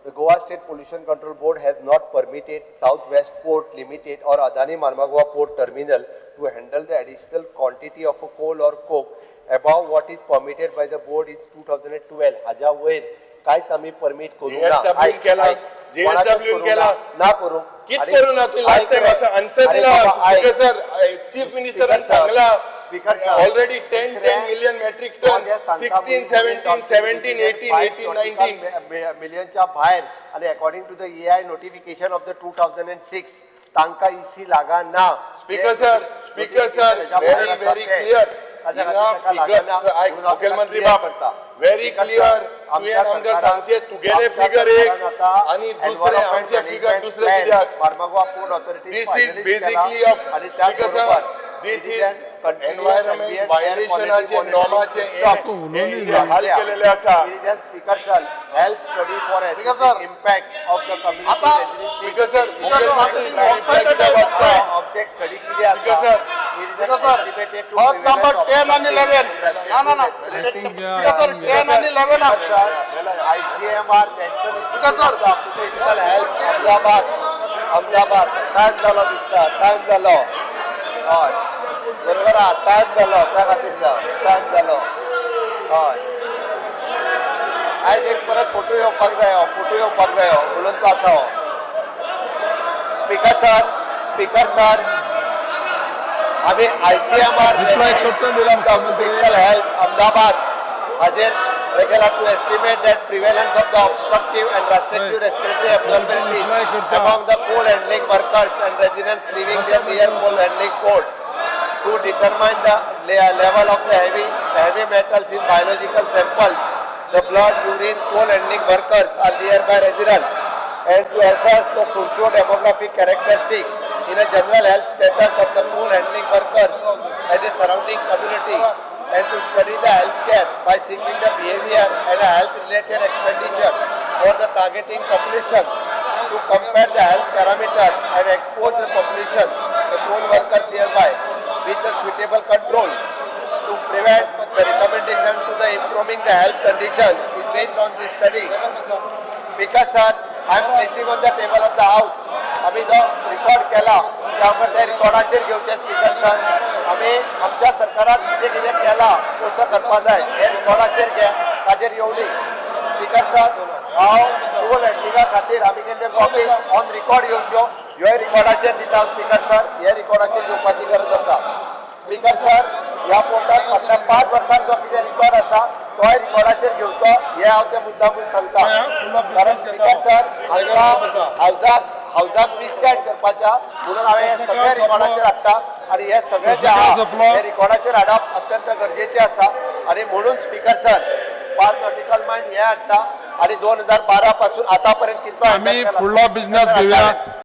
The Goa State Pollution Control Board has not permitted Southwest Port Limited or Adani Marmagua Port Terminal to handle the additional quantity of a coal or coke above what is permitted by the board is 2012. हाजा वयर काहीच आम्ही permit करू ना. JSW केला, JSW केला ना करू. कित करू ना तू लास्ट टाइम असा आन्सर दिला speaker sir chief minister Sangla already 10 million metric ton 16 17 17 18 18 19 मिलियनच्या बाहेर आणि according to the EI notification of the 2006 तांका EC लागा ना. स्पीकर सर very clear मुख्यमंत्री बाप very clear आमच्या सांगचे तुगेले फिगर एक आणि दुसरे आमचे फिगर दुसरे कित्याक Mormugao port authority this is basically of आणि त्याचबरोबर this is environment violationचे नॉर्माचे हाल केलेले आसा. Speaker sir health study for impact of the community residency. Speaker sir object study किती आसा. Vote number 10 and 11. No. Speaker sir, 10 and 11 are. ICMR National Institute of Occupational Health Ahmedabad time झालो दिसता. Time झालो हय बरोबर आहा. Time झालो त्या खातीर टाइम झालो हय. आयज एक परत फोटो येवपाक जायो उलोवन तो आसा हो. स्पीकर सर आम्ही ICMR Occupational Health Ahmedabad हाजेर regular to estimate that prevalence of the obstructive and restrictive respiratory abnormalities among the coal handling workers and residents living near coal handling port to determine the level of the heavy metals in biological samples, the blood, urine, coal handling workers are nearby residents, and to assess the socio-demographic characteristics in a general health status of the coal handling workers and the surrounding community, and to study the healthcare by seeking the behavior and health-related expenditure for the targeting populations, to compare the health parameter and expose the population, the coal workers nearby, with the suitable control, to prevent the recommendation to the improving the health condition is based on this study. Speaker sir, I am placing on the table of the house. आम्ही जो record केला त्यामुळे त्या रिकॉर्डाचेर घेवचे. Speaker sir आम्ही आमच्या सरकारात कितें केला तसो करपा जाय हे रिकॉर्डाचेर घे ताजेर येवली. स्पीकर सर हांव कोल हँडलिंगा खातीर आमी केल्ले कॉपी ऑन रिकॉर्ड येवच्यो ह्यो रिकॉर्डाचेर दिता. स्पीकर सर हे रिकॉर्डाचेर घेवपाची गरज आसा. स्पीकर सर ह्या पोर्टात फाटल्या 5 वर्सांत जो कितें रिकॉर्ड आसा तो रिकॉर्डाचेर घेवचो हे हांव त्या मुद्दामून सांगता. कारण स्पीकर सर हांगा हावजाक मिसगायड करपाच्या म्हणून हांवें हे सगळे रिकॉर्डाचेर हाडटा आणि हे सगळे जे आहा हे रिकॉर्डाचेर हाडप अत्यंत गरजेचे आसा. आणि म्हणून स्पीकर सर 5 नॉटिकल माइल हे हाडटा आणि 2012 पासून आतापर्यंत कितलो आम्ही फुडलो बिझनेस घेऊया.